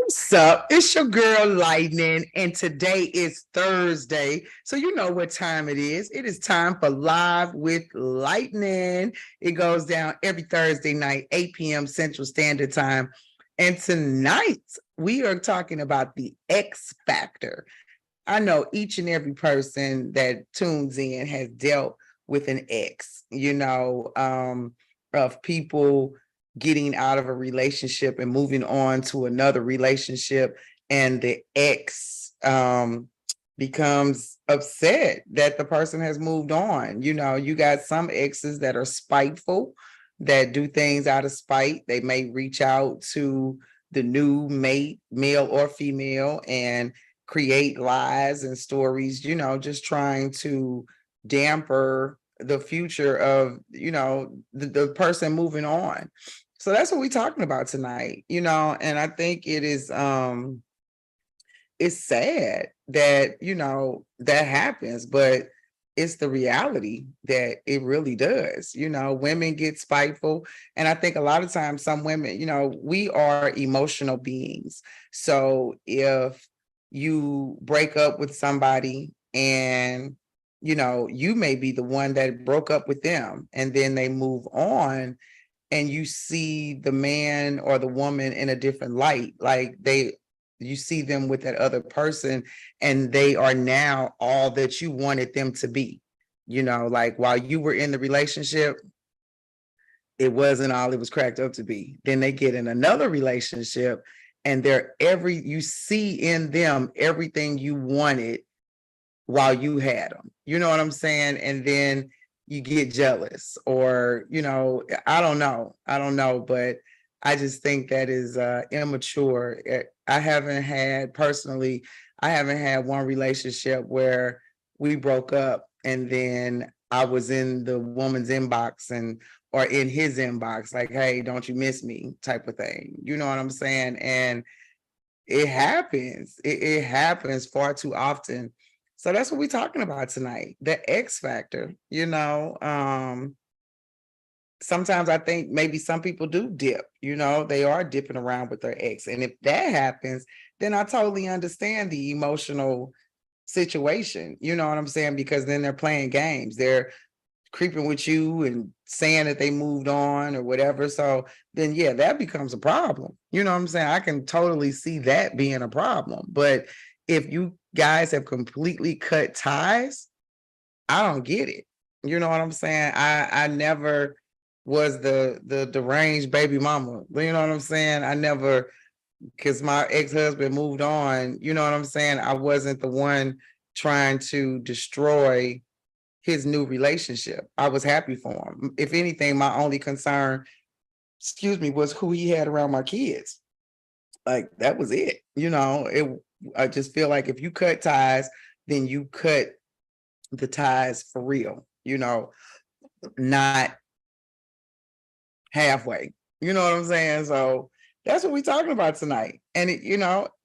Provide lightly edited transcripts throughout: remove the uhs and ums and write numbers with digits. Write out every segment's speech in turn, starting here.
What's up? It's your girl Lightning, and today is Thursday. So you know what time it is. It is time for Live with Lightning. It goes down every Thursday night, 8 p.m. Central Standard Time. And tonight we are talking about the X Factor. I know each and every person that tunes in has dealt with an ex, of people getting out of a relationship and moving on to another relationship, and the ex becomes upset that the person has moved on. You got some exes that are spiteful, that do things out of spite. They may reach out to the new mate, male or female, and create lies and stories, just trying to damper the future of, the person moving on. So that's what we're talking about tonight, and I think it's sad that, that happens, but it's the reality that it really does. Women get spiteful. And I think a lot of times some women, we are emotional beings. So if you break up with somebody and, you may be the one that broke up with them and then they move on, and you see the man or the woman in a different light, like you see them with that other person, and they are now all that you wanted them to be. Like while you were in the relationship, it wasn't all it was cracked up to be. Then they get in another relationship and you see in them everything you wanted while you had them. You know what I'm saying? And then you get jealous, or, I don't know, but I just think that is immature. I haven't had one relationship where we broke up and then I was in the woman's inbox or in his inbox, like, hey, don't you miss me type of thing. You know what I'm saying? And it happens. It happens far too often. So that's what we're talking about tonight, the X Factor. Sometimes I think maybe some people do dip, they are dipping around with their ex. And if that happens, then I totally understand the emotional situation. You know what I'm saying? Because then they're playing games. They're creeping with you and saying that they moved on or whatever. So then, yeah, that becomes a problem. You know what I'm saying? I can totally see that being a problem. But if you guys have completely cut ties, I don't get it. You know what I'm saying? I never was the deranged baby mama. You know what I'm saying? I never, because my ex-husband moved on, you know what I'm saying? I wasn't the one trying to destroy his new relationship. I was happy for him. If anything, my only concern, was who he had around my kids. Like, that was it. I just feel like if you cut ties, then you cut the ties for real, not halfway. You know what I'm saying? So that's what we're talking about tonight. And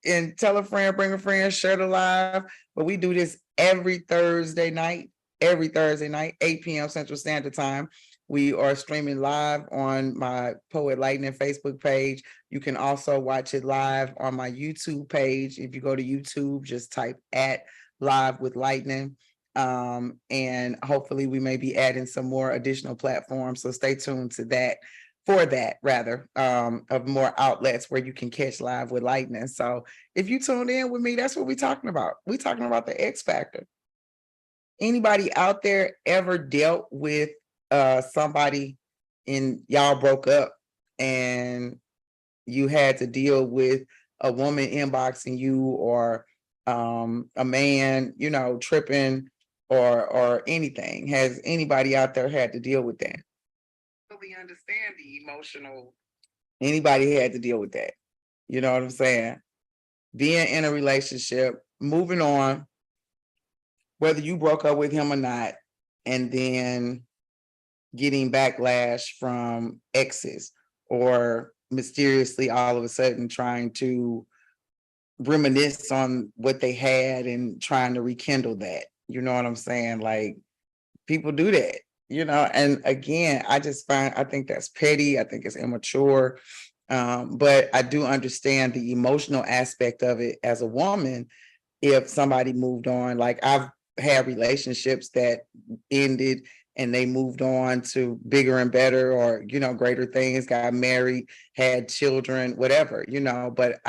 and tell a friend, bring a friend, share the live. But we do this every Thursday night, 8 p.m. Central Standard Time. We are streaming live on my Poet Lightning Facebook page. You can also watch it live on my YouTube page. If you go to YouTube, just type at Live with Lightning. And hopefully we may be adding some more additional platforms. So stay tuned to that, of more outlets where you can catch Live with Lightning. So if you tune in with me, that's what we're talking about. We're talking about the X Factor. Anybody out there ever dealt with somebody and y'all broke up and you had to deal with a woman inboxing you, or a man, tripping or anything? Has anybody out there had to deal with that? Really understand the emotional. Anybody had to deal with that? You know what I'm saying? Being in a relationship, moving on, whether you broke up with him or not, and then getting backlash from exes, or mysteriously all of a sudden trying to reminisce on what they had and trying to rekindle that. You know what I'm saying? Like, people do that, and again, I think that's petty. I think it's immature. But I do understand the emotional aspect of it as a woman. If somebody moved on, like I've had relationships that ended and they moved on to bigger and better, or greater things, got married, had children, whatever, but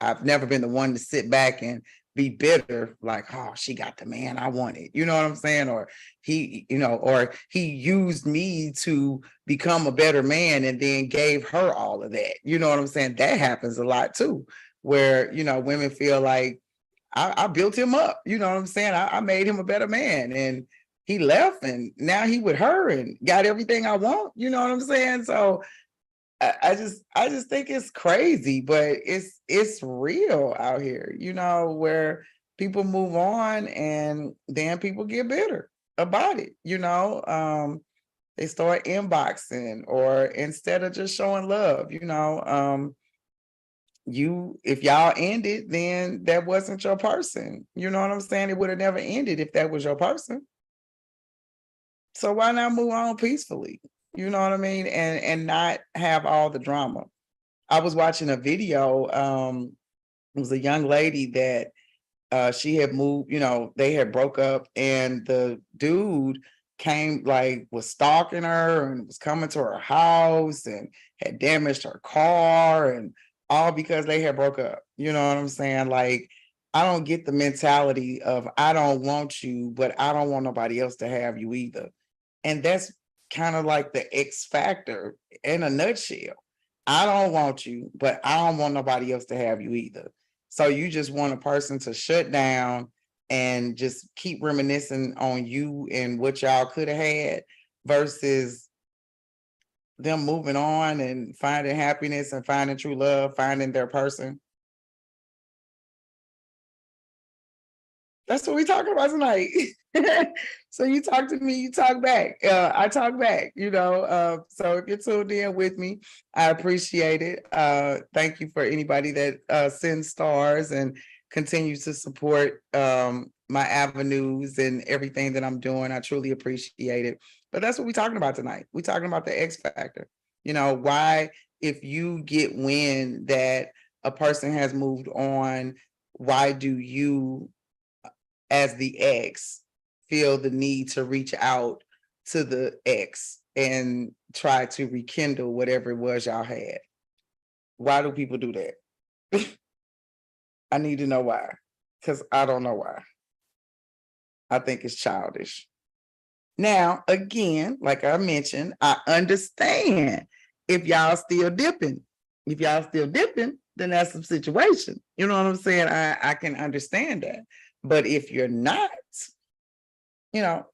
I've never been the one to sit back and be bitter, like, oh, she got the man I wanted. You know what I'm saying? Or or he used me to become a better man and then gave her all of that. You know what I'm saying? That happens a lot too, where, women feel like I built him up. You know what I'm saying? I made him a better man, and he left and now he with her and got everything I want. You know what I'm saying? So I just think it's crazy, but it's real out here, where people move on and then people get bitter about it. They start inboxing, or instead of just showing love, if y'all ended, then that wasn't your person. You know what I'm saying? It would have never ended if that was your person. So why not move on peacefully? You know what I mean? And not have all the drama. I was watching a video. It was a young lady that she had moved, they had broke up, and the dude came, like, was stalking her and was coming to her house and had damaged her car, and all because they had broke up. You know what I'm saying? Like, I don't get the mentality of I don't want you, but I don't want nobody else to have you either. And that's kind of like the X factor in a nutshell. I don't want you, but I don't want nobody else to have you either. So you just want a person to shut down and just keep reminiscing on you and what y'all could have had, versus them moving on and finding happiness and finding true love, finding their person. That's what we talking about tonight. So you talk to me, you talk back. I talk back, So if you're tuned in with me, I appreciate it. Thank you for anybody that sends stars and continues to support my avenues and everything that I'm doing. I truly appreciate it. But that's what we're talking about tonight. We're talking about the X factor. Why, if you get wind that a person has moved on, why do you, as the ex, feel the need to reach out to the ex and try to rekindle whatever it was y'all had? Why do people do that? I need to know why, because I don't know why. I think it's childish. Now, again, like I mentioned, I understand if y'all still dipping. If y'all still dipping, then that's the situation. You know what I'm saying? I can understand that. But if you're not,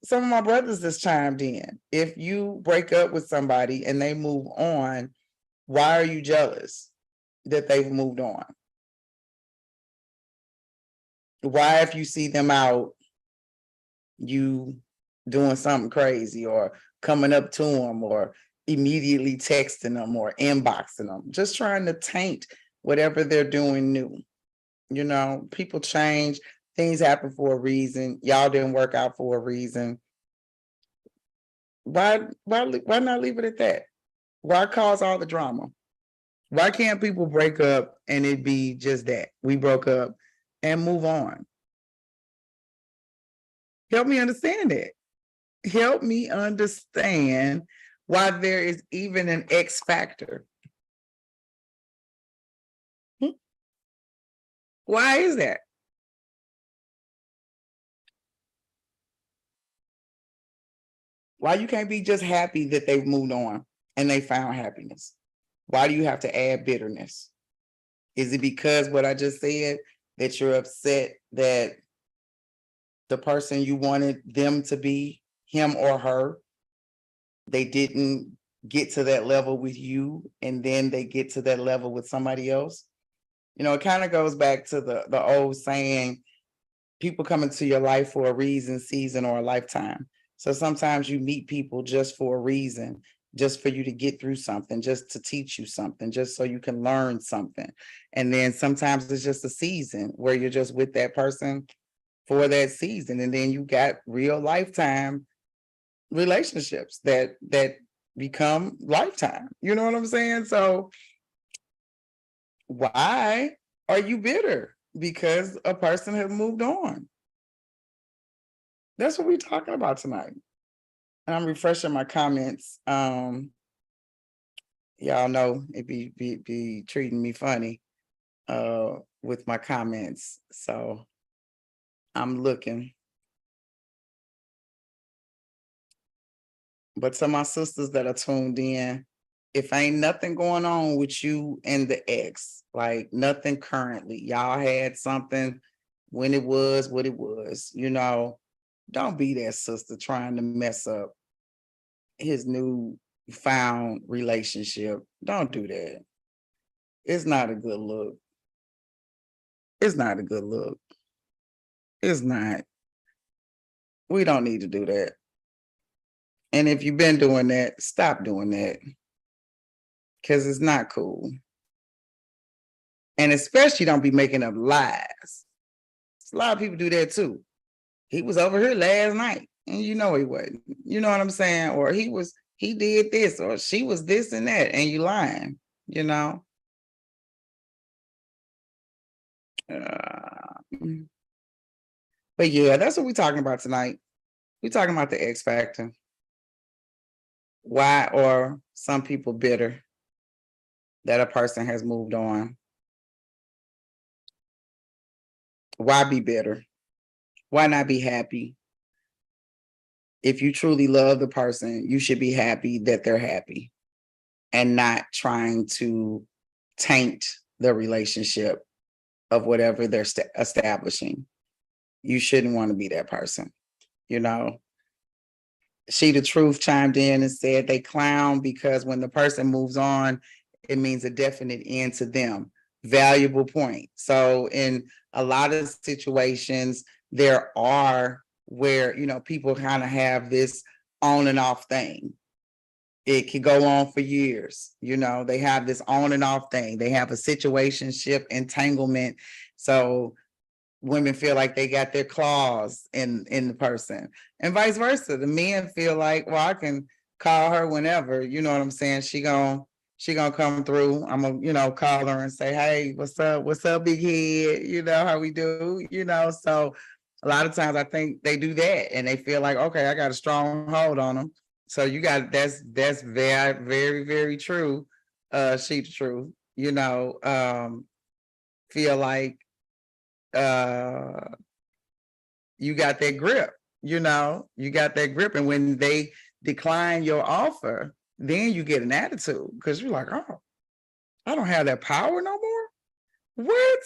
some of my brothers just chimed in. If you break up with somebody and they move on, why are you jealous that they've moved on? Why, if you see them out, you doing something crazy or coming up to them or immediately texting them or inboxing them, just trying to taint whatever they're doing new? People change. Things happen for a reason. Y'all didn't work out for a reason. Why not leave it at that? Why cause all the drama? Why can't people break up and it be just that? We broke up and move on. Help me understand that. Help me understand why there is even an X factor. Why is that? Why you can't be just happy that they've moved on and they found happiness? Why do you have to add bitterness? Is it because what I just said, that you're upset that the person you wanted them to be, him or her, they didn't get to that level with you, and then they get to that level with somebody else? It kind of goes back to the old saying, people come into your life for a reason, season, or a lifetime. So sometimes you meet people just for a reason, just for you to get through something, just to teach you something, just so you can learn something. And then sometimes it's just a season where you're just with that person for that season. And then you got real lifetime relationships that become lifetime. You know what I'm saying? So Why are you bitter? Because a person has moved on. That's what we're talking about tonight. And I'm refreshing my comments. Y'all know it be treating me funny with my comments. So I'm looking. But to my sisters that are tuned in, if ain't nothing going on with you and the ex, like nothing currently, y'all had something when it was what it was, don't be that sister trying to mess up his new found relationship. Don't do that. It's not a good look. It's not a good look. It's not. We don't need to do that. And if you've been doing that, stop doing that. Because it's not cool. And especially don't be making up lies. A lot of people do that too. He was over here last night and he wasn't. You know what I'm saying? Or he did this or she was this and that and you lying, But yeah, that's what we're talking about tonight. We're talking about the X factor. Why are some people bitter that a person has moved on? Why be bitter? Why not be happy? If you truly love the person, you should be happy that they're happy and not trying to taint the relationship of whatever they're establishing. You shouldn't want to be that person. She the Truth chimed in and said they clown because when the person moves on, it means a definite end to them. Valuable point. So in a lot of situations, there are where, people kind of have this on and off thing. It can go on for years. They have this on and off thing. They have a situationship entanglement. So women feel like they got their claws in the person and vice versa. The men feel like, well, I can call her whenever, you know what I'm saying? She gonna come through. I'm gonna, call her and say, hey, what's up, big head? How we do, so a lot of times I think they do that and they feel like, okay, I got a strong hold on them. So that's very, very, very true. She the Truth, feel like you got that grip, you got that grip. And when they decline your offer, then you get an attitude because you're like, oh, I don't have that power no more. What?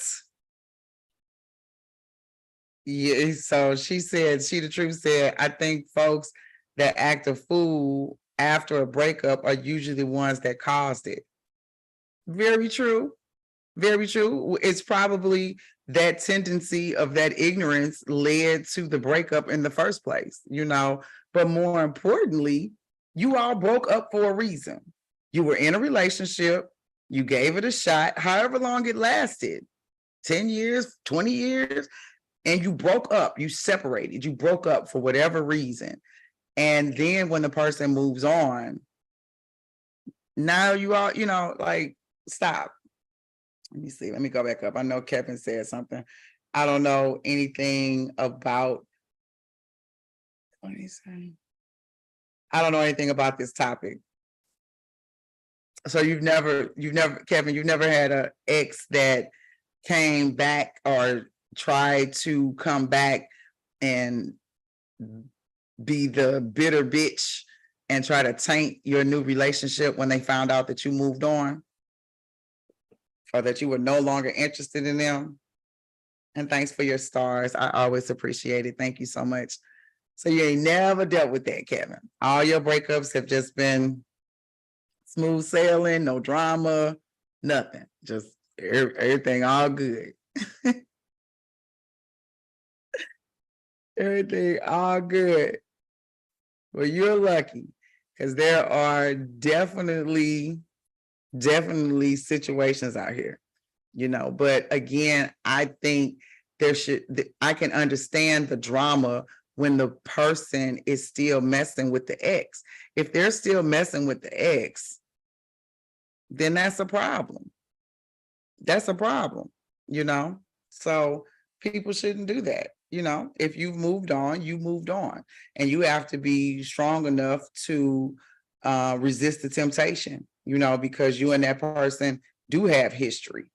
Yeah. So she the Truth said, I think folks that act a fool after a breakup are usually the ones that caused it. Very true. Very true. It's probably that tendency of that ignorance led to the breakup in the first place, but more importantly, you all broke up for a reason. You were in a relationship, you gave it a shot, however long it lasted, 10 years, 20 years, and you broke up, you separated, you broke up for whatever reason. And then when the person moves on, now you all, stop. Let me see. Let me go back up. I know Kevin said something. I don't know anything about. What did he say? I don't know anything about this topic. So you've never, Kevin, you've never had an ex that came back or tried to come back and be the bitter bitch and try to taint your new relationship when they found out that you moved on or that you were no longer interested in them. And thanks for your stars. I always appreciate it. Thank you so much. So you ain't never dealt with that, Kevin. All your breakups have just been smooth sailing, no drama, nothing. Just everything all good. Everything all good. Well, you're lucky because there are definitely situations out here, but again, I think I can understand the drama when the person is still messing with the ex. If they're still messing with the ex, then that's a problem. That's a problem, you know? So people shouldn't do that. If you've moved on, you moved on. And you have to be strong enough to resist the temptation, because you and that person do have history,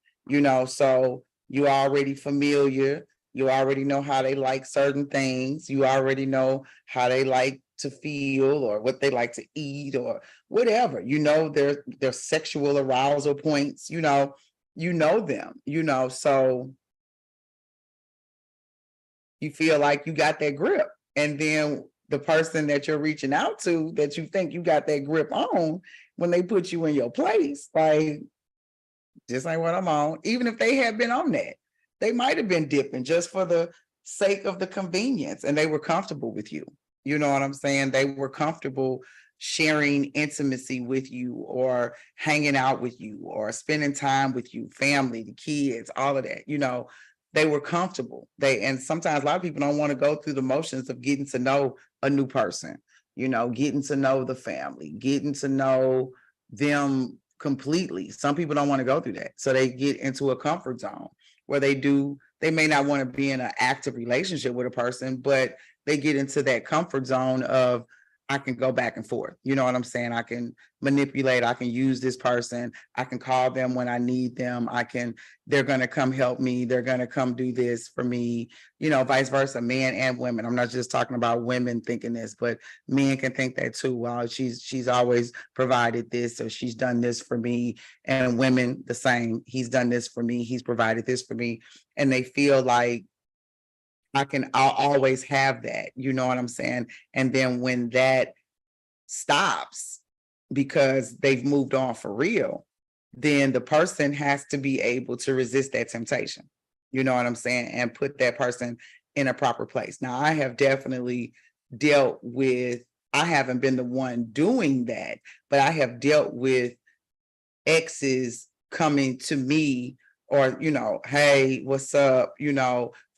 so you're already familiar. You already know how they like certain things. You already know how they like to feel or what they like to eat or whatever. Their sexual arousal points, them, so you feel like you got that grip. And then the person that you're reaching out to that you think you got that grip on, when they put you in your place, like, this ain't what I'm on. Even if they had been on that, they might have been dipping just for the sake of the convenience and they were comfortable with you. You know what I'm saying? They were comfortable sharing intimacy with you or hanging out with you or spending time with you, family, the kids, all of that. They were comfortable. And sometimes a lot of people don't want to go through the motions of getting to know a new person, getting to know the family, getting to know them completely. Some people don't want to go through that. So they get into a comfort zone where they may not want to be in an active relationship with a person, but they get into that comfort zone of, I can go back and forth. You know what I'm saying? I can manipulate. I can use this person. I can call them when I need them. They're going to come help me. They're going to come do this for me, vice versa, men and women. I'm not just talking about women thinking this, but men can think that too. Well, she's always provided this, or she's done this for me. And women the same. He's done this for me. He's provided this for me. And they feel like, I'll always have that, you know what I'm saying? And then when that stops because they've moved on for real, then the person has to be able to resist that temptation, you know what I'm saying? And put that person in a proper place. Now, I have definitely dealt with, I haven't been the one doing that, but I have dealt with exes coming to me or, hey, what's up,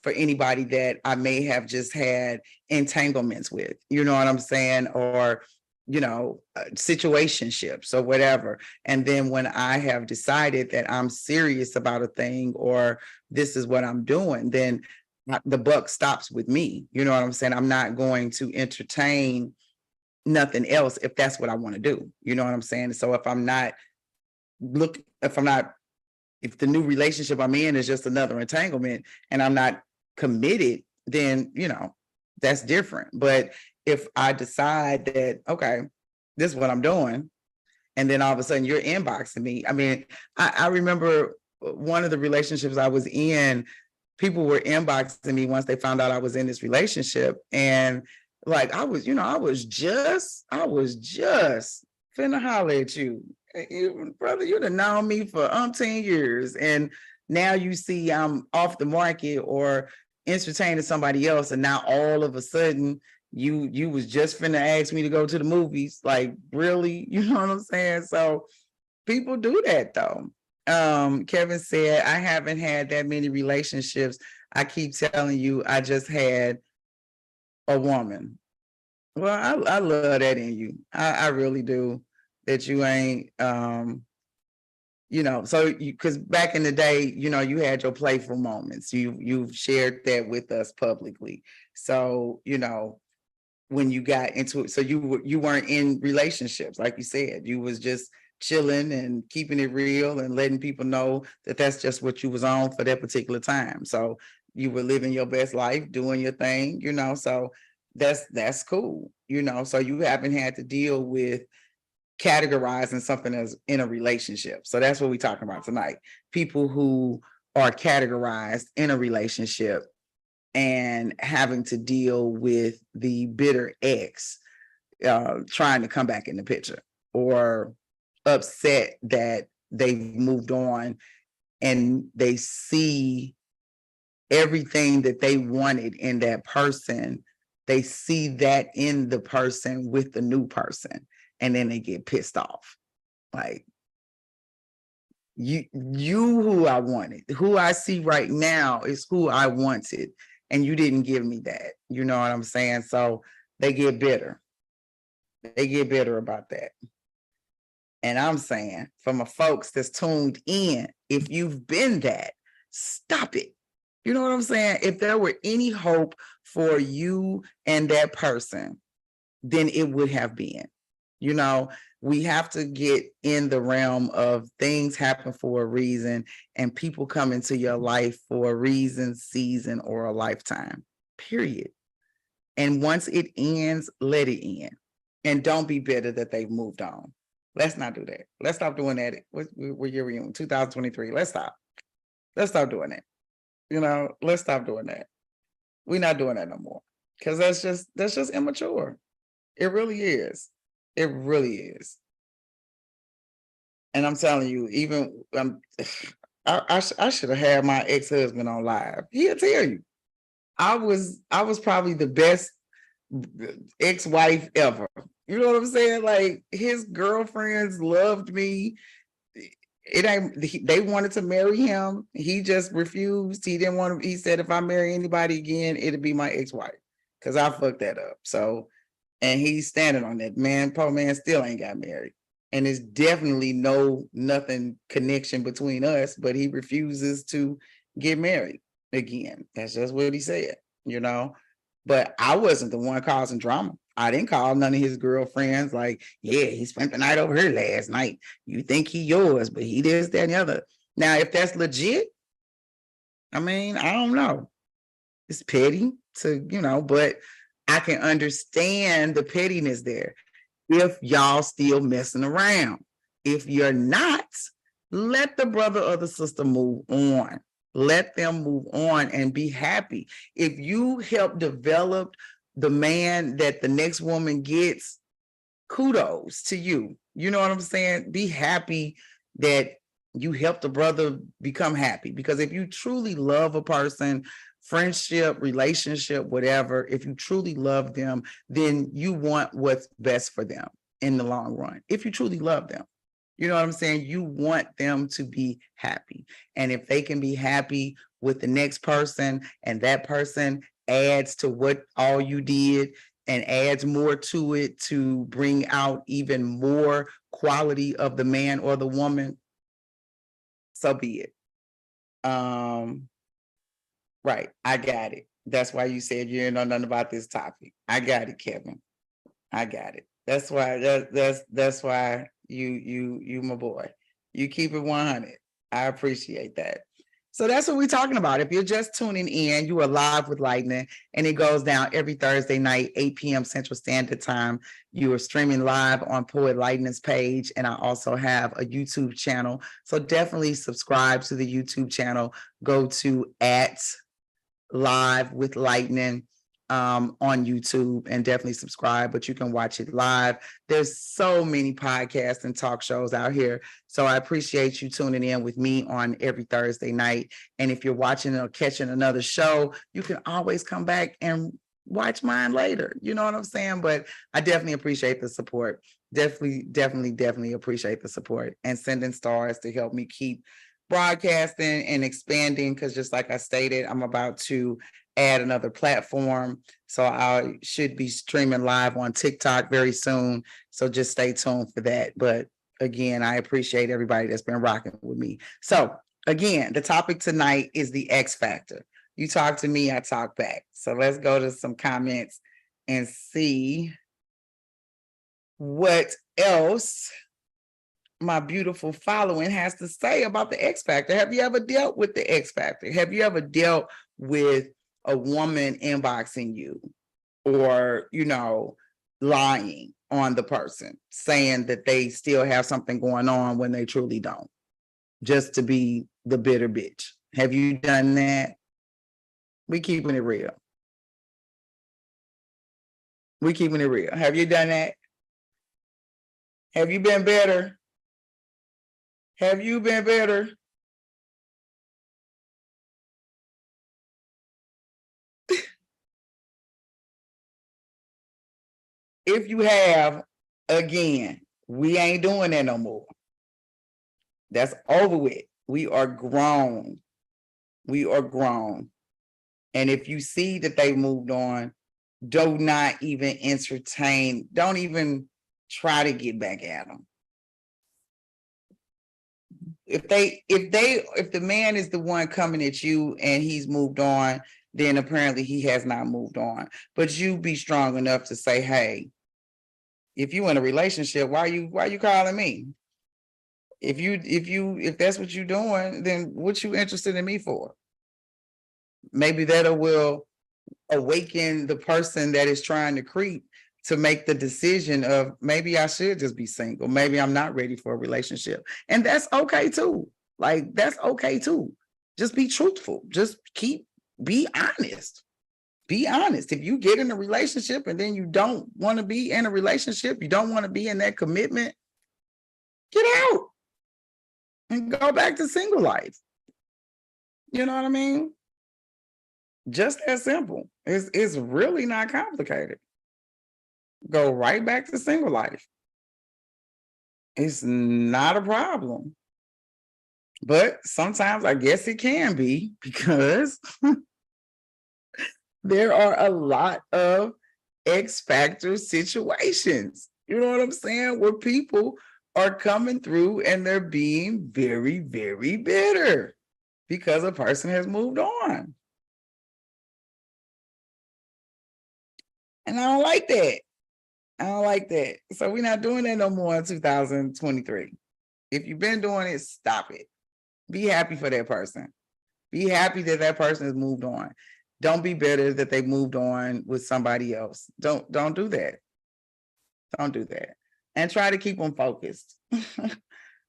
for anybody that I may have just had entanglements with, you know what I'm saying? Or, situationships or whatever. And then when I have decided that I'm serious about a thing or this is what I'm doing, then the buck stops with me. You know what I'm saying? I'm not going to entertain nothing else if that's what I want to do. You know what I'm saying? So if the new relationship I'm in is just another entanglement and I'm not committed, then, that's different. But if I decide that, okay, this is what I'm doing, and then all of a sudden you're inboxing me. I mean, I remember one of the relationships I was in, people were inboxing me once they found out I was in this relationship. And like, I was just finna holler at you. Brother, you'd have known me for umpteen years. And now you see I'm off the market or entertaining somebody else. And now all of a sudden you was just finna ask me to go to the movies. Like, really? You know what I'm saying? So people do that though. Kevin said, I haven't had that many relationships. I keep telling you, I just had a woman. Well, I love that in you. I really do. That you ain't, because back in the day, you had your playful moments. You've shared that with us publicly. So, when you got into it, so you weren't in relationships, like you said, you was just chilling and keeping it real and letting people know that that's just what you was on for that particular time. So you were living your best life, doing your thing, so that's cool, so you haven't had to deal with categorizing something as in a relationship. So that's what we're talking about tonight. People who are categorized in a relationship and having to deal with the bitter ex trying to come back in the picture, or upset that they've moved on and they see everything that they wanted in that person. They see that in the person with the new person, and then they get pissed off. Like, you who I wanted, who I see right now is who I wanted, and you didn't give me that. You know what I'm saying? So they get bitter. They get bitter about that. And I'm saying, for my folks that's tuned in, If you've been that, stop it. You know what I'm saying? If there were any hope for you and that person, then it would have been. You know, we have to get in the realm of things happen for a reason and people come into your life for a reason, season, or a lifetime, period. And once it ends, let it end. And don't be bitter that they've moved on. Let's not do that. Let's stop doing that. What year are we in? 2023. Let's stop. Let's stop doing that. You know, let's stop doing that. We're not doing that no more. Because that's just immature. It really is. It really is. And I'm telling you, even I should have had my ex-husband on live. He'll tell you. I was probably the best ex-wife ever. You know what I'm saying? Like, his girlfriends loved me. They wanted to marry him. He just refused. He didn't want to. He said, if I marry anybody again, it'll be my ex-wife, because I fucked that up. So, and he's standing on that. Man, poor man still ain't got married. And there's definitely nothing connection between us, but he refuses to get married again. That's just what he said, you know. But I wasn't the one causing drama. I didn't call none of his girlfriends like, yeah, he spent the night over here last night. You think he yours, but he this, that, and the other. Now, if that's legit, I mean, I don't know. It's petty to, you know, but I can understand the pettiness there if y'all still messing around. If you're not, let the brother or the sister move on. Let them move on and be happy. If you help develop the man that the next woman gets, kudos to you. You know what I'm saying? Be happy that you help the brother become happy. Because if you truly love a person, friendship, relationship, whatever, if you truly love them, then you want what's best for them in the long run. If you truly love them. You know what I'm saying? You want them to be happy. And if they can be happy with the next person and that person adds to what all you did and adds more to it to bring out even more quality of the man or the woman, so be it. Right. I got it. That's why you said you didn't know nothing about this topic. I got it, Kevin. I got it. That's why that's why you my boy. You keep it 100. I appreciate that. So that's what we're talking about. If you're just tuning in, you are live with Lightning, and it goes down every Thursday night, 8 p.m. Central Standard Time. You are streaming live on Poet Lightning's page, and I also have a YouTube channel. So definitely subscribe to the YouTube channel. Go to @Live with Lightning on YouTube and definitely subscribe, but you can watch it live. There's so many podcasts and talk shows out here. So I appreciate you tuning in with me on every Thursday night. And if you're watching or catching another show, you can always come back and watch mine later. You know what I'm saying? But I definitely appreciate the support. Definitely appreciate the support and sending stars to help me keep broadcasting and expanding, because just like I stated, I'm about to add another platform. So I should be streaming live on TikTok very soon. So just stay tuned for that. But again, I appreciate everybody that's been rocking with me. So again, the topic tonight is the X Factor. You talk to me, I talk back. So let's go to some comments and see what else my beautiful following has to say about the X Factor. Have you ever dealt with the X Factor? Have you ever dealt with a woman inboxing you or, you know, lying on the person, saying that they still have something going on when they truly don't, just to be the bitter bitch? Have you done that? We keeping it real. We keeping it real. Have you done that? Have you been better? Have you been better? If you have, again, we ain't doing that no more. That's over with. We are grown. We are grown. And if you see that they moved on, do not even entertain, don't even try to get back at them. if the man is the one coming at you and he's moved on, then apparently he has not moved on. But you be strong enough to say, hey, if you in a relationship, why you calling me? If that's what you're doing, then what you interested in me for? Maybe that will awaken the person that is trying to creep to make the decision of maybe I should just be single. Maybe I'm not ready for a relationship. And that's okay too. Like, that's okay too. Just be truthful. Just be honest. Be honest. If you get in a relationship and then you don't want to be in a relationship, you don't want to be in that commitment, get out and go back to single life. You know what I mean? Just that simple. It's really not complicated. Go right back to single life. It's not a problem. But sometimes I guess it can be, because there are a lot of X factor situations. You know what I'm saying? Where people are coming through and they're being very, very bitter because a person has moved on. And I don't like that. I don't like that. So we're not doing that no more in 2023. If you've been doing it, stop it. Be happy for that person. Be happy that that person has moved on. Don't be bitter that they moved on with somebody else. Don't do that. Don't do that. And try to keep them focused.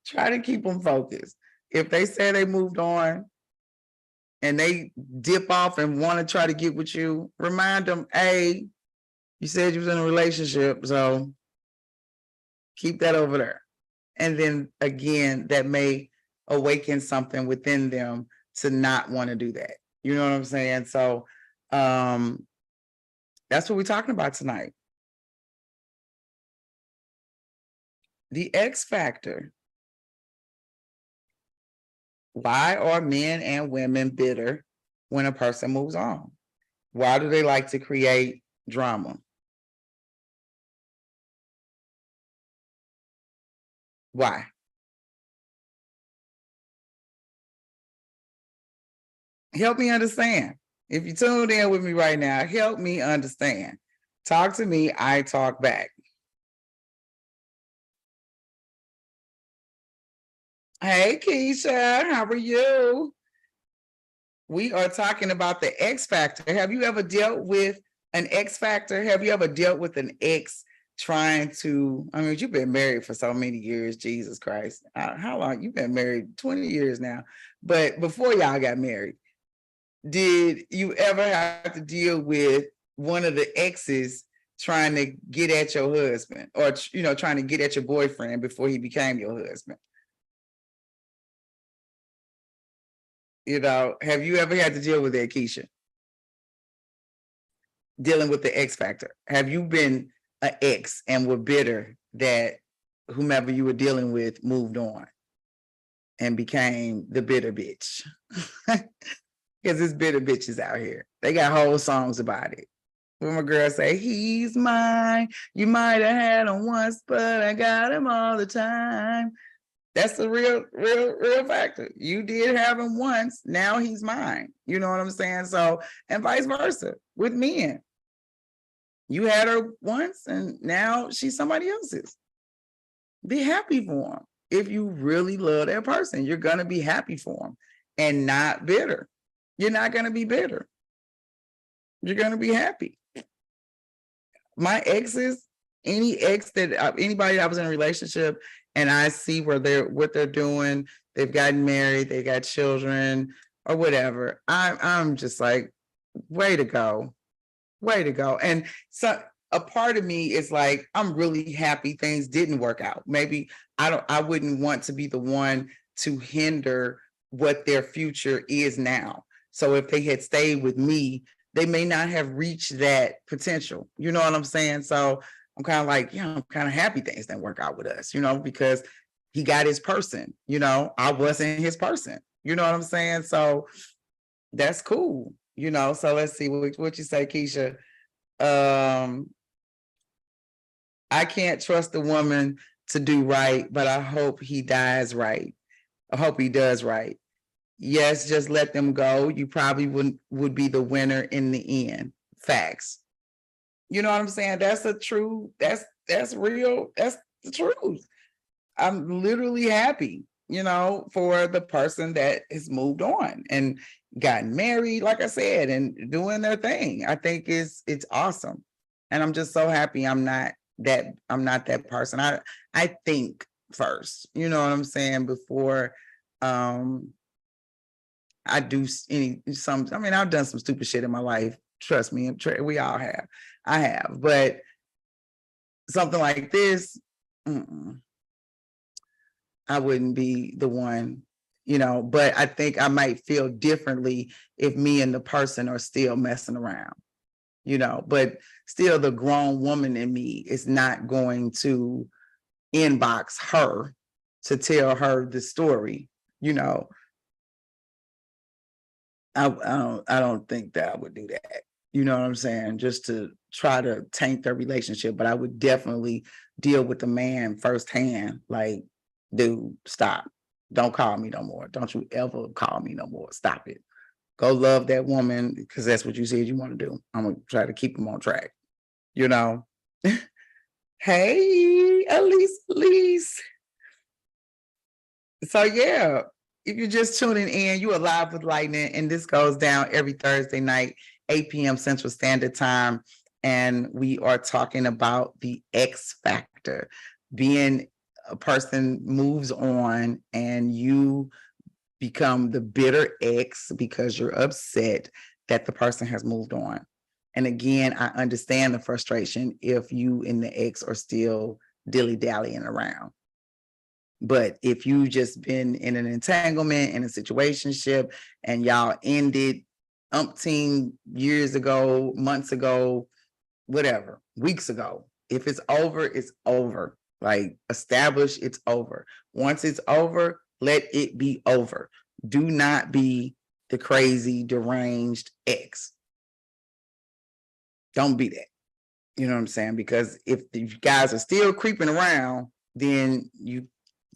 Try to keep them focused. If they say they moved on and they dip off and want to try to get with you, remind them, hey, you said you was in a relationship, so keep that over there. And then again, that may awaken something within them to not want to do that. You know what I'm saying? So that's what we're talking about tonight. The X factor. Why are men and women bitter when a person moves on? Why do they like to create drama? Why? Help me understand. If you tuned in with me right now, help me understand. Talk to me, I talk back. Hey, Keisha, how are you? We are talking about the X factor. Have you ever dealt with an X factor? Have you ever dealt with an ex trying to, I mean, you've been married for so many years, Jesus Christ. How long? You've been married 20 years now. But before y'all got married, did you ever have to deal with one of the exes trying to get at your husband, or, you know, trying to get at your boyfriend before he became your husband? You know, have you ever had to deal with that, Keisha? Dealing with the X factor. Have you been an ex and were bitter that whomever you were dealing with moved on and became the bitter bitch? Because there's bitter bitches out here. They got whole songs about it. When my girl say, he's mine, you might have had him once, but I got him all the time. That's the real factor. You did have him once, now he's mine. You know what I'm saying? So, and vice versa with men. You had her once and now she's somebody else's. Be happy for them. If you really love that person, you're going to be happy for them and not bitter. You're not going to be bitter. You're going to be happy. My exes, any ex that anybody that I was in a relationship and I see what they're doing, they've gotten married, they got children or whatever, I'm just like, way to go. And so a part of me is like, I'm really happy things didn't work out. Maybe I wouldn't want to be the one to hinder what their future is now. So if they had stayed with me, they may not have reached that potential. You know what I'm saying? So I'm kind of like, yeah, I'm kind of happy things didn't work out with us, you know, because he got his person, you know, I wasn't his person. You know what I'm saying? So that's cool, you know. So let's see what you say, Keisha. I can't trust a woman to do right, but I hope he dies right. I hope he does right. Yes, just let them go. You probably would be the winner in the end. Facts. You know what I'm saying? That's a true, that's real, that's the truth. I'm literally happy, for the person that has moved on and gotten married, like I said, and doing their thing. I think it's awesome. And I'm just so happy I'm not that person. I think first, you know what I'm saying, before I do I've done some stupid shit in my life. Trust me, we all have. I have, but something like this, I wouldn't be the one, but I think I might feel differently if me and the person are still messing around, but still the grown woman in me is not going to inbox her to tell her the story, I don't think that I would do that. You know what I'm saying? Just to try to taint their relationship. But I would definitely deal with the man firsthand. Like, dude, stop. Don't call me no more. Don't you ever call me no more. Stop it. Go love that woman because that's what you said you want to do. I'm going to try to keep them on track. Hey, Elise. So, yeah. If you're just tuning in, you are live with Lightning, and this goes down every Thursday night, 8 p.m. Central Standard Time. And we are talking about the X factor, being a person moves on and you become the bitter ex because you're upset that the person has moved on. And again, I understand the frustration if you and the ex are still dilly-dallying around. But if you just been in an entanglement, in a situationship, and y'all ended umpteen years ago, months ago, whatever, weeks ago, if it's over, it's over. Like, establish it's over. Once it's over, let it be over. Do not be the crazy, deranged ex. Don't be that. You know what I'm saying? Because if you guys are still creeping around, then you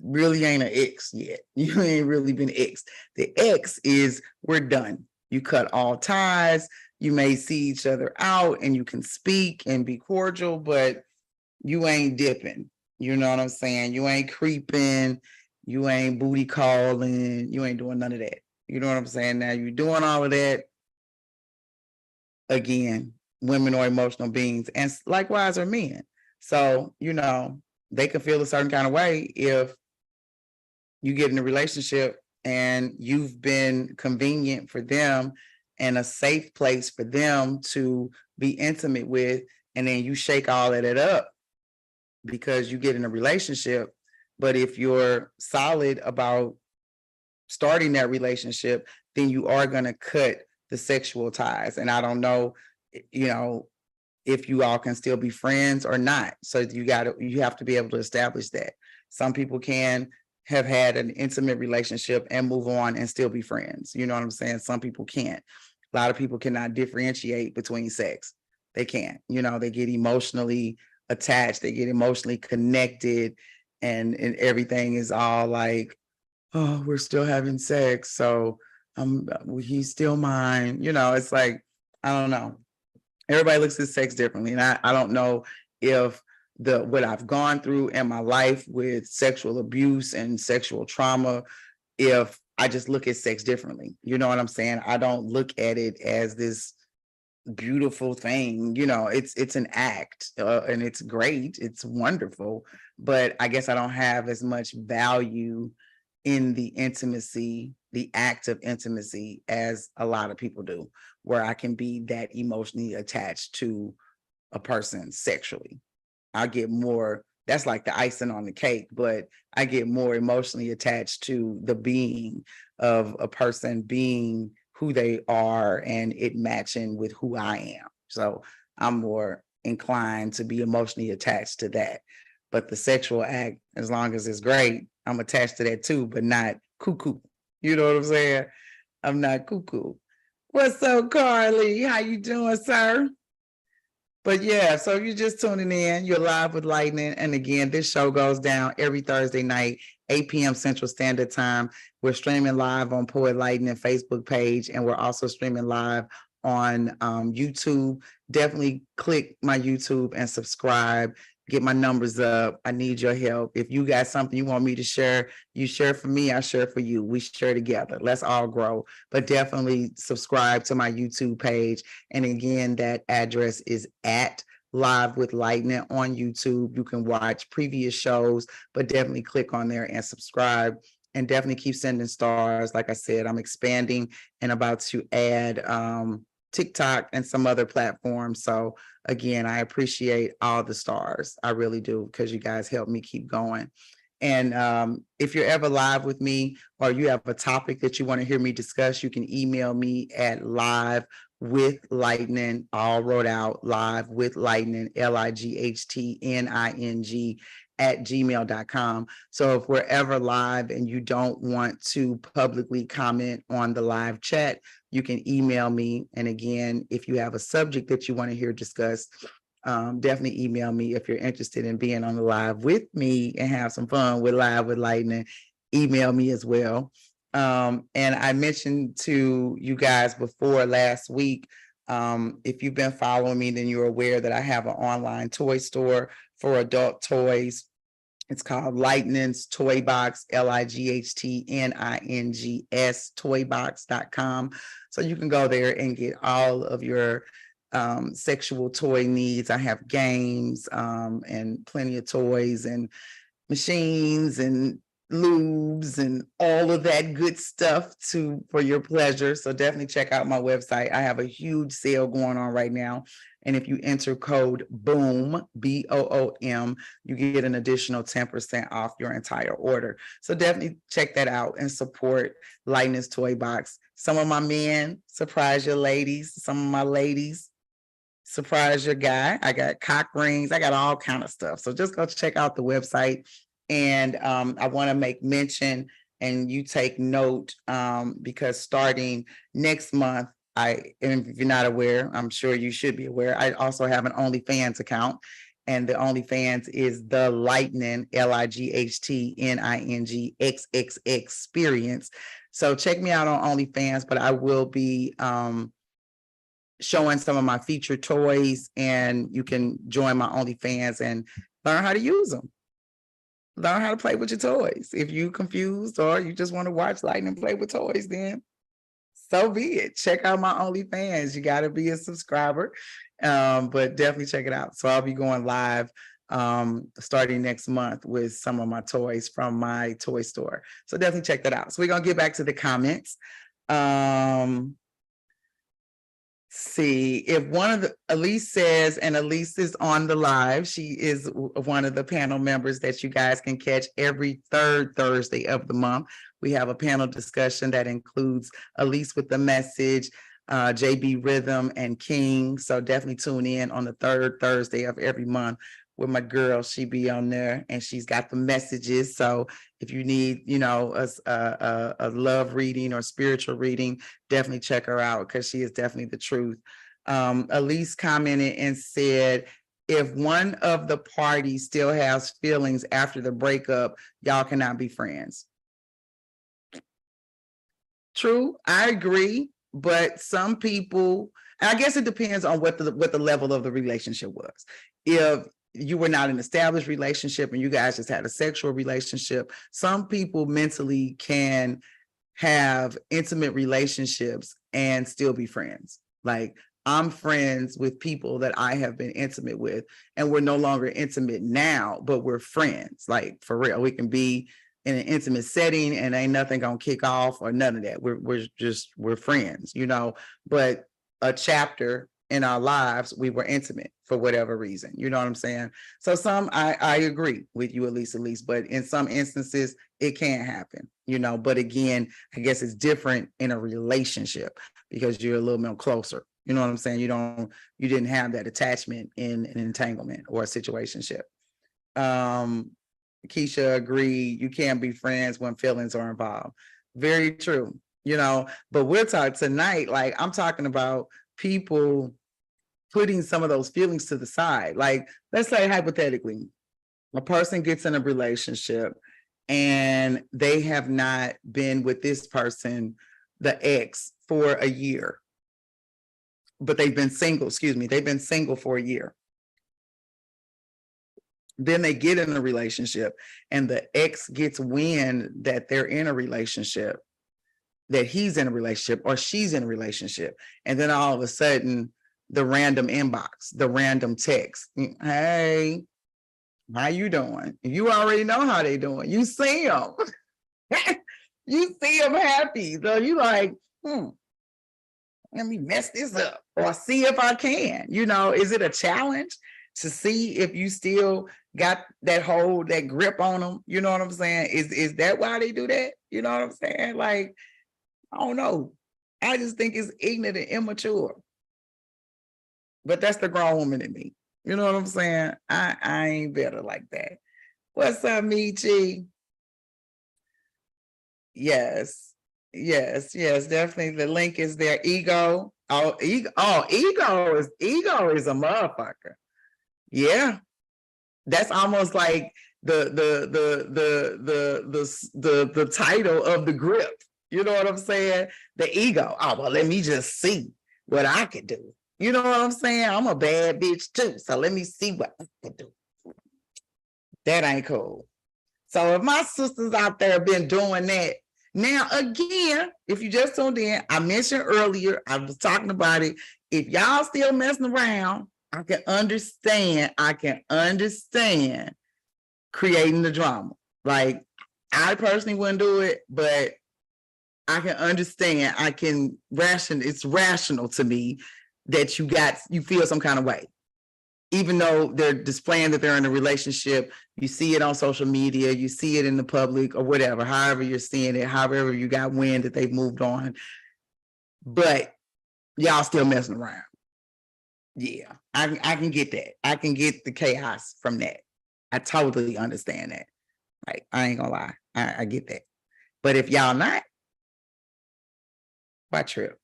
really ain't an ex yet. You ain't really been ex. The ex is we're done. You cut all ties. You may see each other out and you can speak and be cordial, but you ain't dipping. You know what I'm saying? You ain't creeping. You ain't booty calling. You ain't doing none of that. You know what I'm saying? Now you're doing all of that. Again, women are emotional beings, and likewise are men. So, they can feel a certain kind of way if you get in a relationship and you've been convenient for them and a safe place for them to be intimate with, and then you shake all of that up because you get in a relationship. But if you're solid about starting that relationship, then you are going to cut the sexual ties. And I don't know, if you all can still be friends or not. So you have to be able to establish that. Some people can have had an intimate relationship and move on and still be friends. You know what I'm saying? Some people can't. A lot of people cannot differentiate between sex. They can't. They get emotionally attached. They get emotionally connected, and everything is all like, oh, we're still having sex, so he's still mine. It's like, I don't know. Everybody looks at sex differently, and I don't know if what I've gone through in my life with sexual abuse and sexual trauma, if I just look at sex differently. You know what I'm saying? I don't look at it as this beautiful thing. It's an act, and it's great. It's wonderful, but I guess I don't have as much value in the intimacy, the act of intimacy, as a lot of people do, where I can be that emotionally attached to a person sexually. I get more, that's like the icing on the cake, but I get more emotionally attached to the being of a person being who they are and it matching with who I am. So I'm more inclined to be emotionally attached to that. But the sexual act, as long as it's great, I'm attached to that too, but not cuckoo. You know what I'm saying? I'm not cuckoo. What's up, Carly? How you doing, sir? But yeah, so if you're just tuning in, you're live with Lightning. And again, this show goes down every Thursday night, 8 p.m. Central Standard Time. We're streaming live on Poet Lightning Facebook page, and we're also streaming live on YouTube. Definitely click my YouTube and subscribe. Get my numbers up. I need your help. If you got something you want me to share, you share for me, I share for you. We share together. Let's all grow. But definitely subscribe to my YouTube page. And again, that address is at Live with Lightning on YouTube. You can watch previous shows, but definitely click on there and subscribe. And definitely keep sending stars. Like I said, I'm expanding and about to add TikTok and some other platforms. So again, I appreciate all the stars. I really do, because you guys help me keep going. And if you're ever live with me, or you have a topic that you want to hear me discuss, you can email me at live with lightning, all wrote out, live with lightning, LIGHTNING @gmail.com. So if we're ever live and you don't want to publicly comment on the live chat, you can email me. And again, if you have a subject that you want to hear discussed, definitely email me. If you're interested in being on the live with me and have some fun with Live with Lightning, email me as well. And I mentioned to you guys before last week, if you've been following me, then you're aware that I have an online toy store for adult toys. It's called Lightning's Toy Box, LIGHTNINGS toybox.com. So you can go there and get all of your sexual toy needs. I have games and plenty of toys and machines and lubes and all of that good stuff for your pleasure. So definitely check out my website. I have a huge sale going on right now. And if you enter code BOOM, BOOM, you get an additional 10% off your entire order. So definitely check that out and support Lightning's Toy Box. Some of my men, surprise your ladies. Some of my ladies, surprise your guy. I got cock rings. I got all kind of stuff. So just go check out the website. And I want to make mention, and you take note, because starting next month, and if you're not aware, I'm sure you should be aware, I also have an OnlyFans account. And the OnlyFans is the Lightning, LIGHTNING XXX experience. So check me out on OnlyFans, but I will be showing some of my featured toys, and you can join my OnlyFans and learn how to use them. Learn how to play with your toys. If you're confused or you just want to watch Lightning play with toys, then so be it. Check out my OnlyFans. You got to be a subscriber, but definitely check it out. So I'll be going live starting next month with some of my toys from my toy store. So definitely check that out. So we're going to get back to the comments. See if one of the Elise says, and Elise is on the live. She is one of the panel members that you guys can catch every third Thursday of the month. We have a panel discussion that includes Elise with the message, JB Rhythm, and King. So definitely tune in on the third Thursday of every month with my girl. She be on there and she's got the messages. So if you need, a love reading or spiritual reading, definitely check her out, because she is definitely the truth. Elise commented and said, if one of the parties still has feelings after the breakup, y'all cannot be friends. True, I agree. But some people, and I guess it depends on what the level of the relationship was. If you were not an established relationship and you guys just had a sexual relationship, some people mentally can have intimate relationships and still be friends. Like, I'm friends with people that I have been intimate with, and we're no longer intimate now, but we're friends. Like, for real, we can be in an intimate setting and ain't nothing gonna kick off or none of that. We're friends, but a chapter in our lives, we were intimate for whatever reason. You know what I'm saying? So I agree with you, Elise, but in some instances it can't happen, but again, I guess it's different in a relationship because you're a little more closer. You know what I'm saying? You didn't have that attachment in an entanglement or a situationship. Keisha agreed, you can't be friends when feelings are involved. Very true, but we're talking tonight, like I'm talking about people putting some of those feelings to the side. Like, let's say hypothetically, a person gets in a relationship and they have not been with this person, the ex, for a year. But they've been single, excuse me, they've been single for a year. Then they get in a relationship and the ex gets wind that they're in a relationship, that he's in a relationship or she's in a relationship. And then all of a sudden, the random inbox, the random text, hey, how you doing? You already know how they doing. You see them. You see them happy. So you like, let me mess this up or see if I can. You know, is it a challenge to see if you still got that hold, that grip on them? You know what I'm saying? Is that why they do that? You know what I'm saying? Like, I don't know. I just think it's ignorant and immature. But that's the grown woman in me. You know what I'm saying? I ain't better like that. What's up, Michi? Yes, definitely. The link is there. Ego. Ego is a motherfucker. Yeah. That's almost like the title of the grip. You know what I'm saying? The ego. Oh, well, let me just see what I can do. You know what I'm saying? I'm a bad bitch too. So let me see what I can do. That ain't cool. So if my sisters out there have been doing that, now again, if you just tuned in, I mentioned earlier, I was talking about it. If y'all still messing around, I can understand creating the drama. Like, I personally wouldn't do it, but I can understand, it's rational to me that you feel some kind of way. Even though they're displaying that they're in a relationship, you see it on social media, you see it in the public or whatever, however you're seeing it, however you got wind that they've moved on, but y'all still messing around. Yeah, I can get that. I can get the chaos from that. I totally understand that. Like, I ain't gonna lie, I get that. But if y'all not, why trip?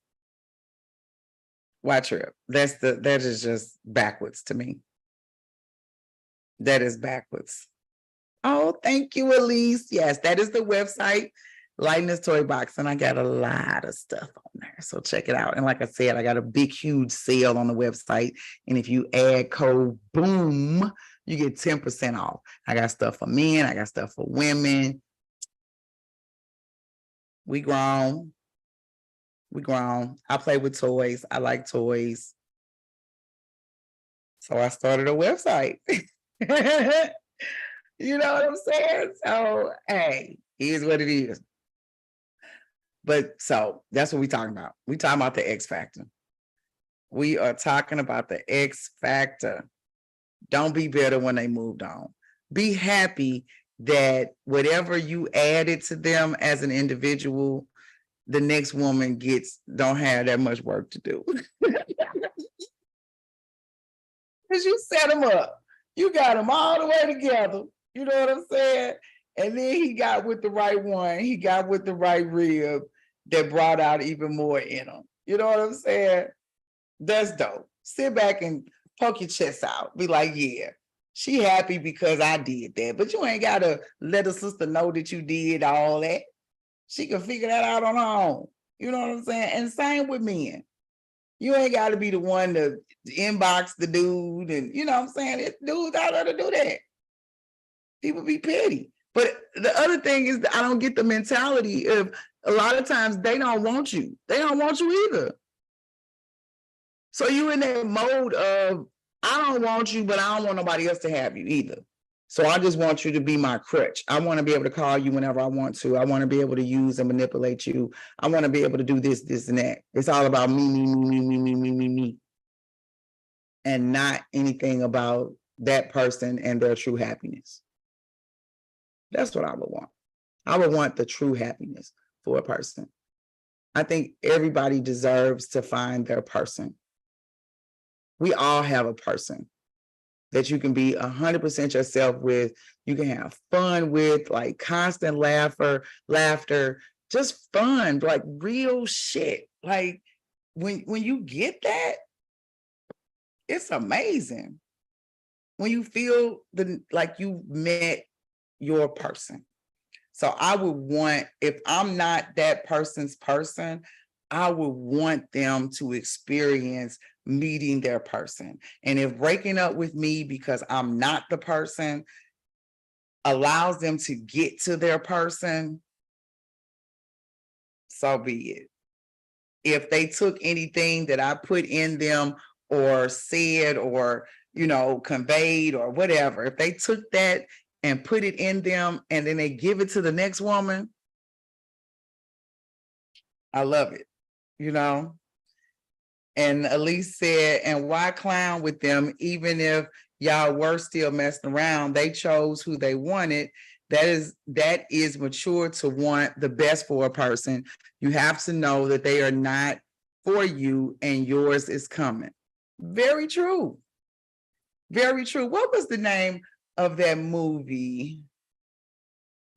Why trip? That is just backwards to me. That is backwards. Oh, thank you, Elise. Yes, that is the website, Lightness Toy Box, and I got a lot of stuff on there. So check it out. And like I said, I got a big, huge sale on the website. And if you add code BOOM, you get 10% off. I got stuff for men. I got stuff for women. We grown. I play with toys. I like toys. So I started a website. You know what I'm saying? So, hey, here's what it is. But so that's what we're talking about. We're talking about the X factor. We are talking about the X factor. Don't be bitter when they moved on. Be happy that whatever you added to them as an individual, the next woman don't have that much work to do. Because you set them up. You got them all the way together. You know what I'm saying? And then he got with the right one. He got with the right rib that brought out even more in him. You know what I'm saying? That's dope. Sit back and poke your chest out. Be like, yeah, she happy because I did that. But you ain't got to let a sister know that you did all that. She can figure that out on her own. You know what I'm saying? And same with men. You ain't got to be the one to inbox the dude. And you know what I'm saying? It's dudes out there to do that. People be petty. But the other thing is that I don't get the mentality of a lot of times they don't want you. They don't want you either. So you in that mode of, I don't want you, but I don't want nobody else to have you either. So I just want you to be my crutch. I want to be able to call you whenever I want to. I want to be able to use and manipulate you. I want to be able to do this, this, and that. It's all about me. And not anything about that person and their true happiness. That's what I would want. I would want the true happiness for a person. I think everybody deserves to find their person. We all have a person that you can be 100% yourself with. You can have fun with, like constant laughter, just fun, like real shit. Like when you get that, it's amazing. When you feel like you met your person. So I would want, if I'm not that person's person, I would want them to experience meeting their person. And if breaking up with me because I'm not the person allows them to get to their person, so be it. If they took anything that I put in them or said or, conveyed or whatever, if they took that and put it in them and then they give it to the next woman, I love it, you know? And Elise said, and why clown with them, even if y'all were still messing around? They chose who they wanted. That is mature to want the best for a person. You have to know that they are not for you and yours is coming. Very true. Very true. What was the name of that movie?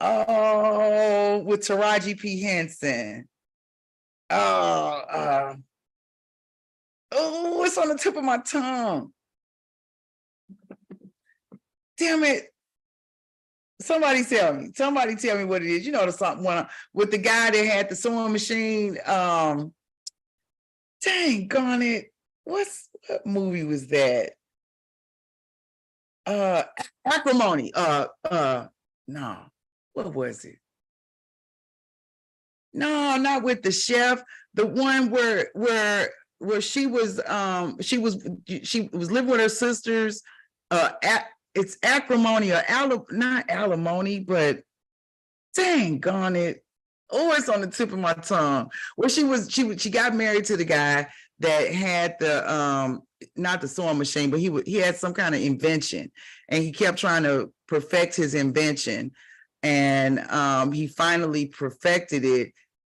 Oh, with Taraji P. Henson. Oh, it's on the tip of my tongue. Damn it. Somebody tell me what it is. You know, the something with the guy that had the sewing machine. Dang gone it. What movie was that? Acrimony. No. What was it? No, not with the chef. The one where she was living with her sisters. It's acrimony or not alimony, but dang gone it. Oh, it's on the tip of my tongue. Where she got married to the guy that had the not the sewing machine, but he had some kind of invention, and he kept trying to perfect his invention, and he finally perfected it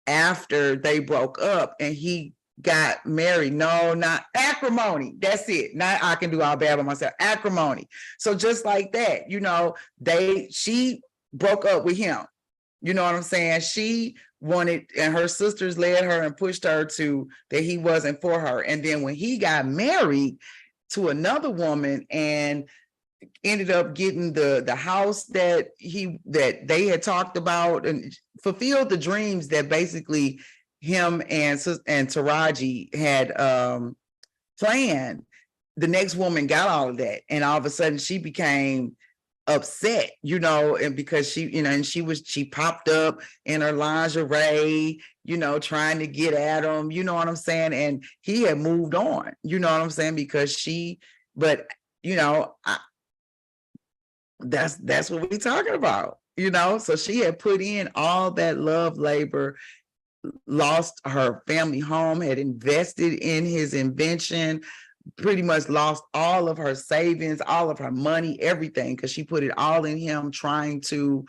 after they broke up, and he got married. No, not acrimony. That's it. Not I can do all bad by myself. Acrimony. So just like that, she broke up with him. You know what I'm saying? She wanted, and her sisters led her and pushed her to that he wasn't for her. And then when he got married to another woman and ended up getting the house that they had talked about and fulfilled the dreams that basically him and Taraji had planned, the next woman got all of that, and all of a sudden she became upset, and because she popped up in her lingerie, trying to get at him, you know what I'm saying? And he had moved on, you know what I'm saying? Because that's what we're talking about, so she had put in all that love labor, lost her family home, had invested in his invention, pretty much lost all of her savings, all of her money, everything, because she put it all in him trying to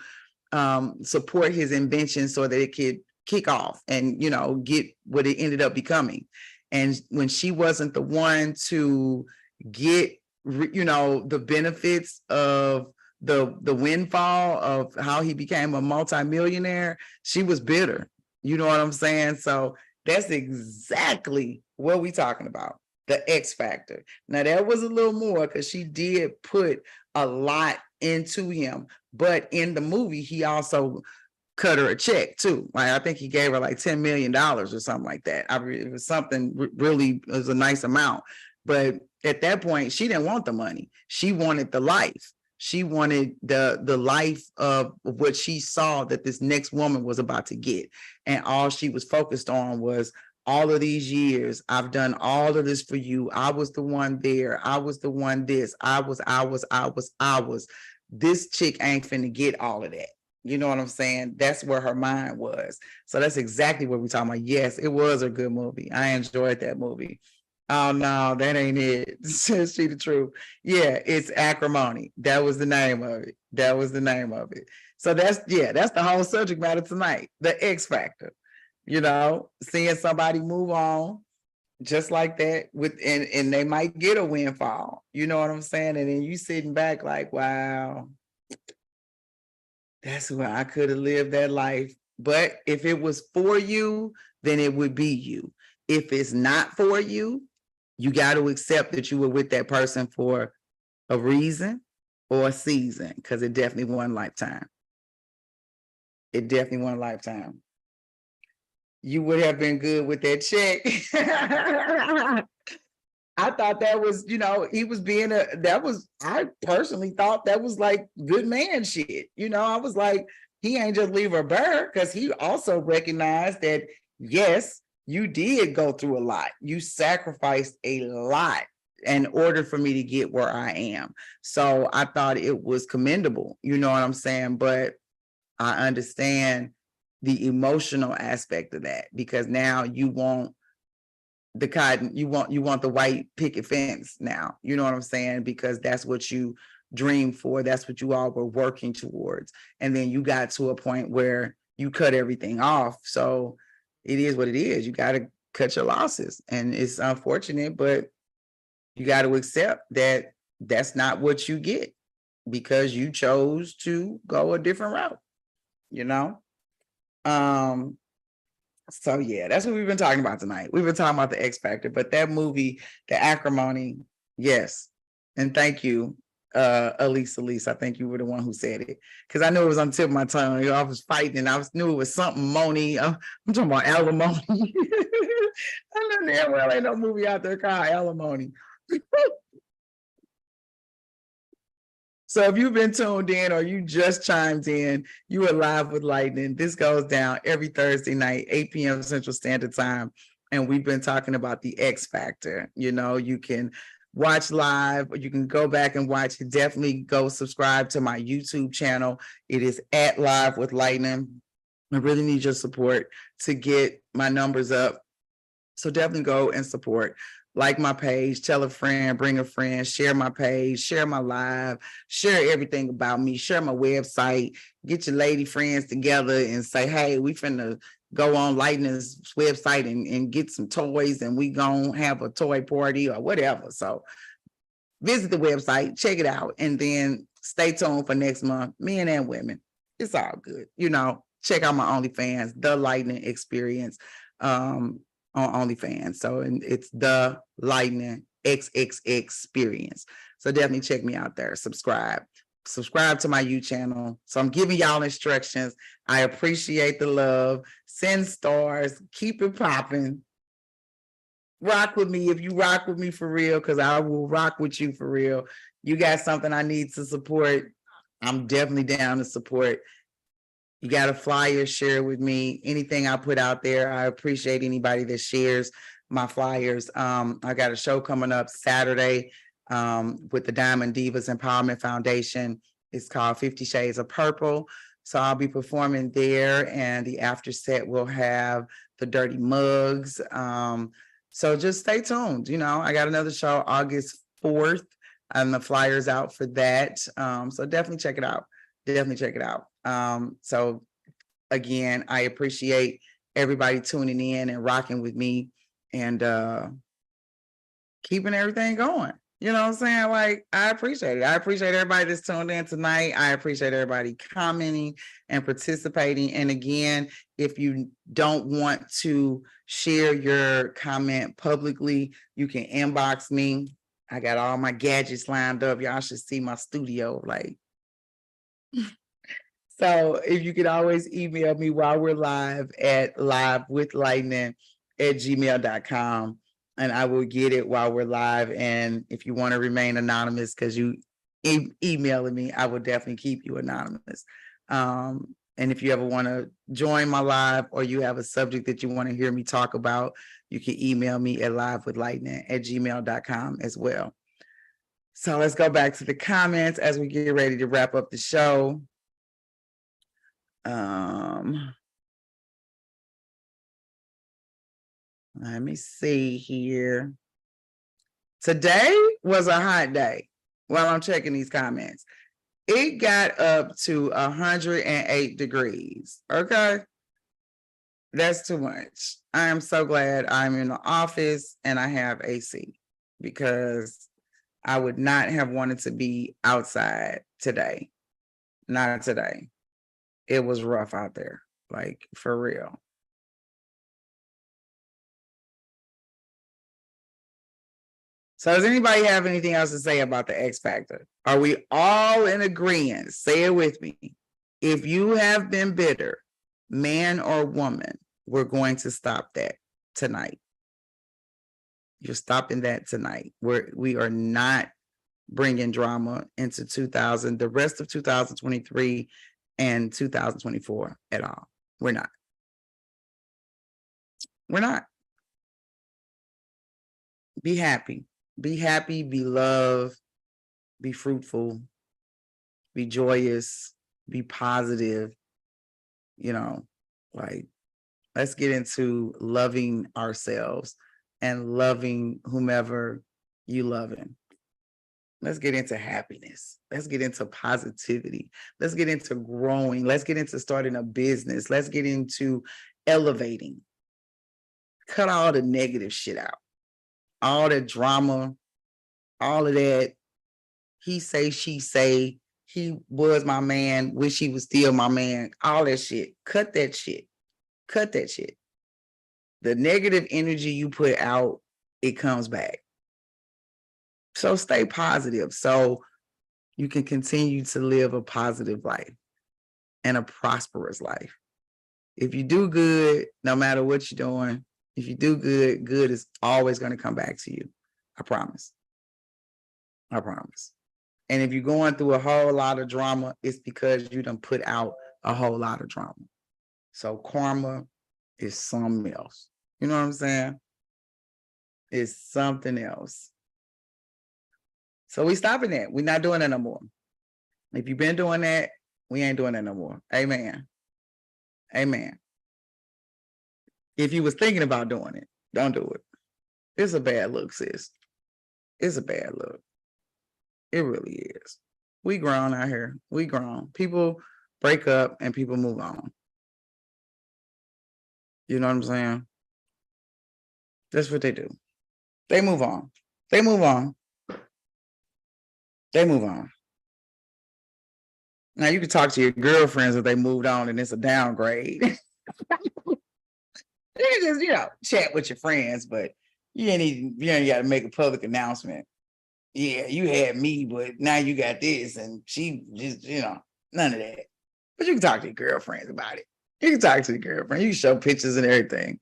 support his invention so that it could kick off and, get what it ended up becoming. And when she wasn't the one to get, the benefits of the windfall of how he became a multimillionaire, she was bitter. You know what I'm saying? So that's exactly what we're talking about. The X factor. Now that was a little more because she did put a lot into him, but in the movie, he also cut her a check too. Like I think he gave her like $10 million or something like that. It was something really, it was a nice amount. But at that point, she didn't want the money. She wanted the life. She wanted the life of what she saw that this next woman was about to get. And all she was focused on was, all of these years, I've done all of this for you. I was the one there. I was the one this. I was. This chick ain't finna get all of that. You know what I'm saying? That's where her mind was. So that's exactly what we're talking about. Yes, it was a good movie. I enjoyed that movie. Oh no, that ain't it. Says she the truth. Yeah, it's Acrimony. That was the name of it. So that's the whole subject matter tonight. The X factor. Seeing somebody move on just like that and they might get a windfall. You know what I'm saying? And then you sitting back like, wow, that's where I could have lived that life. But if it was for you, then it would be you. If it's not for you, you got to accept that you were with that person for a reason or a season, because it definitely wasn't lifetime. It definitely won a lifetime. You would have been good with that check. I thought that was, he was being I personally thought that was like good man shit. I was like, he ain't just leave her bare, because he also recognized that, yes, you did go through a lot. You sacrificed a lot in order for me to get where I am. So I thought it was commendable. You know what I'm saying? But I understand the emotional aspect of that, because now you want the cotton, you want the white picket fence now. You know what I'm saying? Because that's what you dreamed for. That's what you all were working towards. And then you got to a point where you cut everything off. So it is what it is. You got to cut your losses. And it's unfortunate, but you got to accept that that's not what you get, because you chose to go a different route, you know? So yeah, that's what we've been talking about tonight. We've been talking about the X Factor, but that movie, The Acrimony, yes. And thank you, Elise. I think you were the one who said it, because I knew it was on the tip of my tongue. I was fighting, and I knew it was something Moni. I'm talking about alimony. I know damn well ain't no movie out there called Alimony. So if you've been tuned in or you just chimed in, you are live with Lightning. This goes down every Thursday night, 8 p.m. Central Standard Time. And we've been talking about the X Factor. You can watch live, or you can go back and watch. Definitely go subscribe to my YouTube channel. It is at Live with Lightning. I really need your support to get my numbers up. So definitely go and support. Like my page, tell a friend, bring a friend, share my page, share my live, share everything about me, share my website, get your lady friends together and say, hey, we finna go on Lightning's website and get some toys, and we gonna have a toy party or whatever. So visit the website, check it out, and then stay tuned for next month, men and women. It's all good. Check out my OnlyFans, The Lightning Experience. On OnlyFans. So, and it's The Lightning XXX Experience. So definitely check me out there. Subscribe to my YouTube channel. So I'm giving y'all instructions. I appreciate the love. Send stars. Keep it popping. Rock with me if you rock with me for real, because I will rock with you for real. You got something I need to support, I'm definitely down to support. You got a flyer, share with me. Anything I put out there, I appreciate anybody that shares my flyers. I got a show coming up Saturday with the Diamond Divas Empowerment Foundation. It's called 50 Shades of Purple. So I'll be performing there, and the after set will have the Dirty Mugs. So just stay tuned. I got another show August 4th, and the flyer's out for that. So definitely check it out. So again, I appreciate everybody tuning in and rocking with me and keeping everything going. You know what I'm saying? Like, I appreciate it. I appreciate everybody that's tuned in tonight. I appreciate everybody commenting and participating. And again, if you don't want to share your comment publicly, you can inbox me. I got all my gadgets lined up. Y'all should see my studio. So if you could always email me while we're live at livewithlightning@gmail.com, and I will get it while we're live. And if you want to remain anonymous because you emailing me, I will definitely keep you anonymous. And if you ever want to join my live, or you have a subject that you want to hear me talk about, you can email me at livewithlightning@gmail.com as well. So let's go back to the comments as we get ready to wrap up the show. Let me see here. Today was a hot day while I'm checking these comments. It got up to 108 degrees. Okay. That's too much. I am so glad I'm in the office and I have AC, because I would not have wanted to be outside today. Not today. It was rough out there, like for real. So does anybody have anything else to say about the X Factor? Are we all in agreement? Say it with me. If you have been bitter, man or woman, we're going to stop that tonight. You're stopping that tonight. We are not bringing drama into the rest of 2023 and 2024 at all. We're not. We're not. Be happy. Be happy, be loved, be fruitful, be joyous, be positive. You know, like, let's get into loving ourselves and loving whomever you loving. Let's get into happiness. Let's get into positivity. Let's get into growing. Let's get into starting a business. Let's get into elevating. Cut all the negative shit out. All the drama, all of that. He say, she say, he was my man, wish he was still my man. All that shit. Cut that shit. Cut that shit. The negative energy you put out, it comes back. So stay positive so you can continue to live a positive life and a prosperous life. If you do good, no matter what you're doing, if you do good, good is always going to come back to you. I promise. I promise. And if you're going through a whole lot of drama, it's because you done put out a whole lot of drama. So karma is something else. You know what I'm saying? It's something else. So we stopping that. We're not doing that no more. If you've been doing that, we ain't doing that no more. Amen. Amen. If you was thinking about doing it, don't do it. It's a bad look, sis. It's a bad look. It really is. We grown out here. We grown. People break up and people move on. You know what I'm saying? That's what they do. They move on. They move on. They move on. Now you can talk to your girlfriends if they moved on and it's a downgrade. You can just, chat with your friends, but you ain't got to make a public announcement. Yeah, you had me, but now you got this, and she just, none of that. But you can talk to your girlfriends about it. You can talk to your girlfriend. You can show pictures and everything.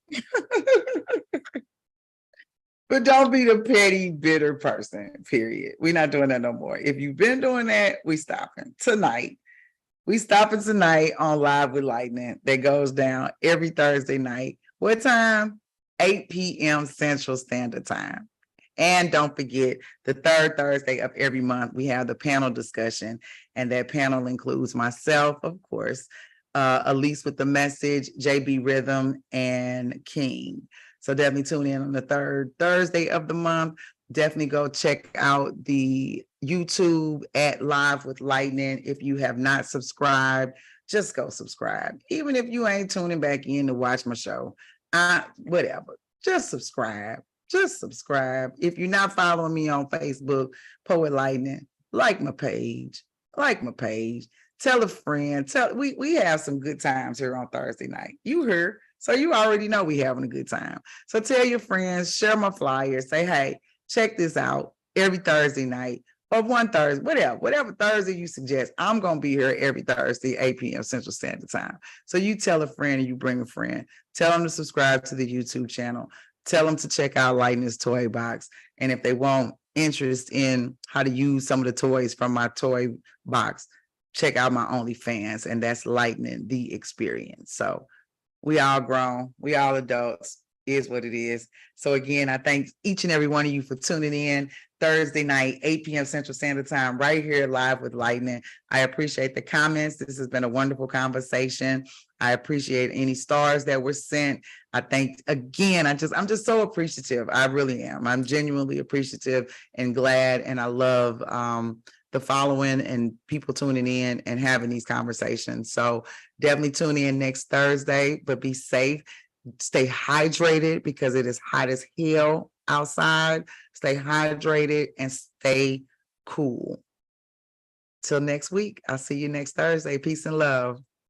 But don't be the petty, bitter person, period. We're not doing that no more. If you've been doing that, we stopping tonight. We stopping tonight on Live with Lightning. That goes down every Thursday night. What time? 8 p.m. Central Standard Time. And don't forget, the third Thursday of every month, we have the panel discussion. And that panel includes myself, of course, Elise with the Message, JB Rhythm, and King. So definitely tune in on the third Thursday of the month. Definitely go check out the YouTube at Live with Lightning. If you have not subscribed, just go subscribe. Even if you ain't tuning back in to watch my show, whatever, just subscribe. Just subscribe. If you're not following me on Facebook, Poet Lightning, like my page. Tell a friend. We have some good times here on Thursday night. You heard. So you already know we having a good time. So tell your friends, share my flyers, say, hey, check this out every Thursday night or one Thursday, whatever Thursday you suggest. I'm going to be here every Thursday, 8 p.m. Central Standard Time. So you tell a friend and you bring a friend. Tell them to subscribe to the YouTube channel. Tell them to check out Lightning's Toy Box. And if they want interest in how to use some of the toys from my toy box, check out my OnlyFans, and that's Lightning the Experience. So we all grown, we all adults, is what it is. So again, I thank each and every one of you for tuning in Thursday night, 8 p.m. Central Standard Time, right here Live with Lightning. I appreciate the comments. This has been a wonderful conversation. I appreciate any stars that were sent. I think, again, I'm just so appreciative. I really am. I'm genuinely appreciative and glad, and I love the following and people tuning in and having these conversations. So definitely tune in next Thursday, but be safe. Stay hydrated because it is hot as hell outside. Stay hydrated and stay cool. Till next week. I'll see you next Thursday. Peace and love.